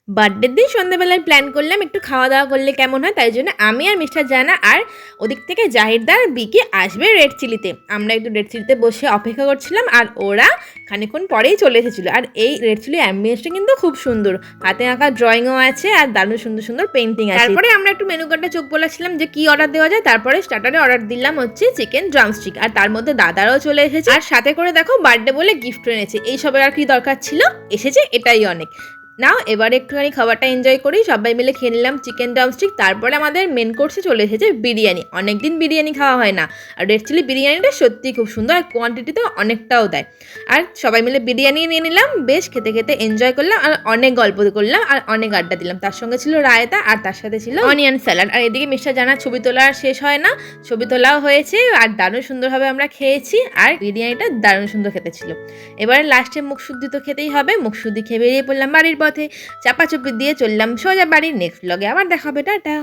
বার্থডের দিন সন্ধ্যাবেলায় প্ল্যান করলাম একটু খাওয়া দাওয়া করলে কেমন হয়, তাই জন্য আমি আর মিস্টার জানা আর ওদিক থেকে জাহিরদার বিকি আসবে রেড চিলিতে। আমরা একটু রেড চিলিতে বসে অপেক্ষা করছিলাম আর ওরা খানিকক্ষণ পরেই চলে এসেছিলো। আর এই রেড চিলি অ্যাম্বিয়েন্সটা কিন্তু খুব সুন্দর, হাতে আঁকা ড্রয়িংও আছে আর দারুণ সুন্দর সুন্দর পেন্টিং আছে। তারপরে আমরা একটু মেনু কার্ডে চোখ বলেছিলাম যে কি অর্ডার দেওয়া যায়। তারপরে স্টার্টারে অর্ডার দিলাম হচ্ছে চিকেন ড্রামস্টিক, আর তার মধ্যে দাদারাও চলে এসেছে আর সাথে করে দেখো বার্থডে বলে গিফট এনেছে। এইসবের আর কি দরকার ছিল, এসেছে এটাই অনেক। নাও এবারে একটুখানি খাবারটা এনজয় করি, সবাই মিলে খেয়ে নিলাম চিকেন ড্রামস্টিক। তারপরে আমাদের মেন কোর্সে চলে এসেছে বিরিয়ানি। অনেকদিন বিরিয়ানি খাওয়া হয় না, আর রেড চিলি বিরিয়ানিটা সত্যিই খুব সুন্দর আর কোয়ান্টিটিতে অনেকটাও দেয়। আর সবাই মিলে বিরিয়ানি নিয়ে নিলাম, বেশ খেতে খেতে এনজয় করলাম আর অনেক গল্প করলাম আর অনেক আড্ডা দিলাম। তার সঙ্গে ছিল রায়তা আর তার সাথে ছিল অনিয়ন স্যালাড। আর এদিকে মিস্টার জানার ছবি তোলা আর শেষ হয় না, ছবি তোলাও হয়েছে আর দারুণ সুন্দরভাবে আমরা খেয়েছি আর বিরিয়ানিটা দারুণ সুন্দর খেতে ছিল। এবারে লাস্টে মুখশুদ্ধি তো খেতেই হবে, মুখশুদ্ধি খেয়ে বেরিয়ে পড়লাম বাড়ির পথে। চাপাচুপি দিয়ে চললাম সোজা বাড়ির। নেক্সট ব্লগে আবার দেখা হবে, টাটা।